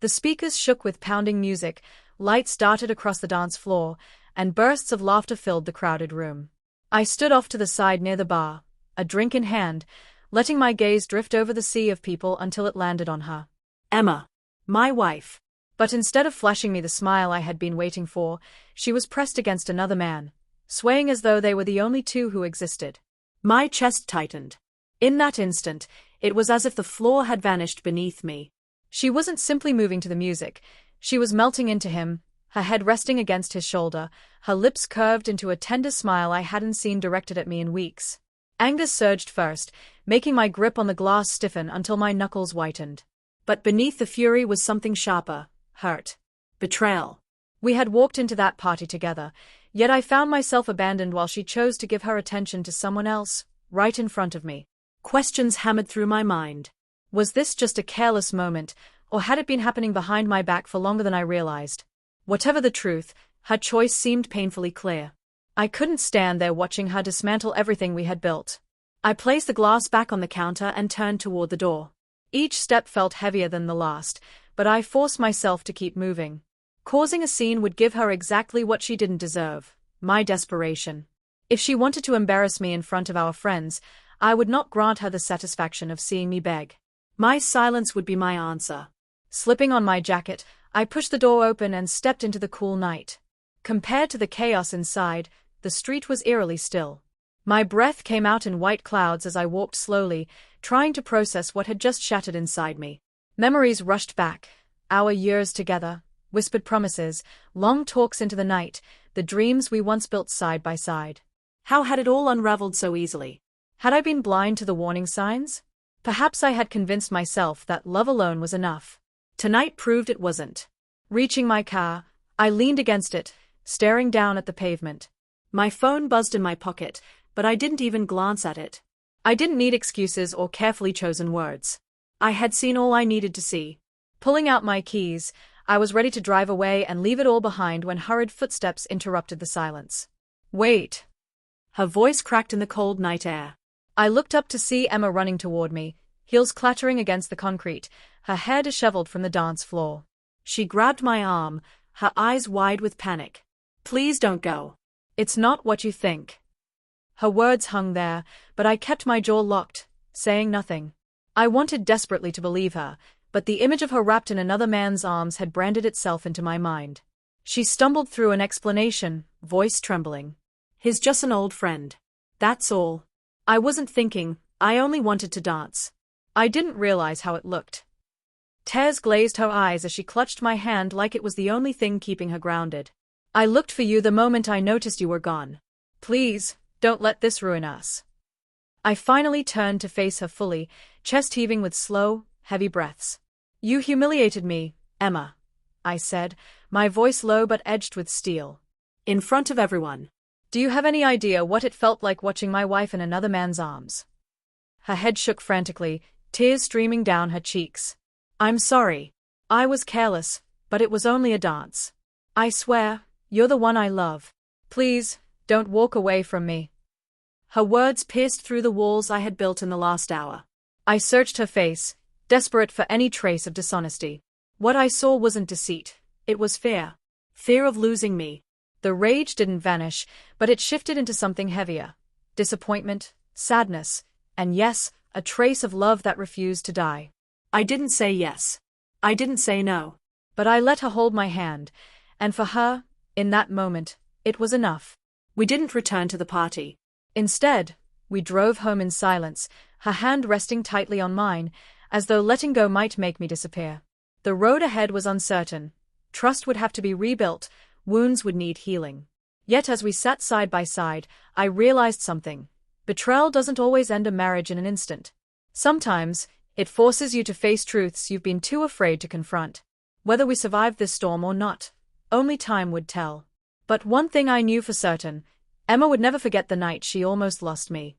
The speakers shook with pounding music, lights darted across the dance floor, and bursts of laughter filled the crowded room. I stood off to the side near the bar, a drink in hand, letting my gaze drift over the sea of people until it landed on her. Emma. My wife. But instead of flashing me the smile I had been waiting for, she was pressed against another man, swaying as though they were the only two who existed. My chest tightened. In that instant, it was as if the floor had vanished beneath me. She wasn't simply moving to the music, she was melting into him, her head resting against his shoulder, her lips curved into a tender smile I hadn't seen directed at me in weeks. Anger surged first, making my grip on the glass stiffen until my knuckles whitened. But beneath the fury was something sharper, hurt. Betrayal. We had walked into that party together, yet I found myself abandoned while she chose to give her attention to someone else, right in front of me. Questions hammered through my mind. Was this just a careless moment, or had it been happening behind my back for longer than I realized? Whatever the truth, her choice seemed painfully clear. I couldn't stand there watching her dismantle everything we had built. I placed the glass back on the counter and turned toward the door. Each step felt heavier than the last, but I forced myself to keep moving. Causing a scene would give her exactly what she didn't deserve, my desperation. If she wanted to embarrass me in front of our friends, I would not grant her the satisfaction of seeing me beg. My silence would be my answer. Slipping on my jacket, I pushed the door open and stepped into the cool night. Compared to the chaos inside, the street was eerily still. My breath came out in white clouds as I walked slowly, trying to process what had just shattered inside me. Memories rushed back. Our years together, whispered promises, long talks into the night, the dreams we once built side by side. How had it all unraveled so easily? Had I been blind to the warning signs? Perhaps I had convinced myself that love alone was enough. Tonight proved it wasn't. Reaching my car, I leaned against it, staring down at the pavement. My phone buzzed in my pocket, but I didn't even glance at it. I didn't need excuses or carefully chosen words. I had seen all I needed to see. Pulling out my keys, I was ready to drive away and leave it all behind when hurried footsteps interrupted the silence. Wait. Her voice cracked in the cold night air. I looked up to see Emma running toward me, heels clattering against the concrete, her hair disheveled from the dance floor. She grabbed my arm, her eyes wide with panic. Please don't go. It's not what you think. Her words hung there, but I kept my jaw locked, saying nothing. I wanted desperately to believe her, but the image of her wrapped in another man's arms had branded itself into my mind. She stumbled through an explanation, voice trembling. He's just an old friend. That's all. I wasn't thinking, I only wanted to dance. I didn't realize how it looked. Tears glazed her eyes as she clutched my hand like it was the only thing keeping her grounded. I looked for you the moment I noticed you were gone. Please, don't let this ruin us. I finally turned to face her fully, chest heaving with slow, heavy breaths. You humiliated me, Emma, I said, my voice low but edged with steel. In front of everyone. Do you have any idea what it felt like watching my wife in another man's arms? Her head shook frantically, tears streaming down her cheeks. I'm sorry. I was careless, but it was only a dance. I swear, you're the one I love. Please, don't walk away from me. Her words pierced through the walls I had built in the last hour. I searched her face, desperate for any trace of dishonesty. What I saw wasn't deceit, it was fear. Fear of losing me. The rage didn't vanish, but it shifted into something heavier. Disappointment, sadness, and yes, a trace of love that refused to die. I didn't say yes. I didn't say no. But I let her hold my hand, and for her, in that moment, it was enough. We didn't return to the party. Instead, we drove home in silence, her hand resting tightly on mine, as though letting go might make me disappear. The road ahead was uncertain. Trust would have to be rebuilt, wounds would need healing. Yet as we sat side by side, I realized something. Betrayal doesn't always end a marriage in an instant. Sometimes, it forces you to face truths you've been too afraid to confront. Whether we survived this storm or not, only time would tell. But one thing I knew for certain, Emma would never forget the night she almost lost me.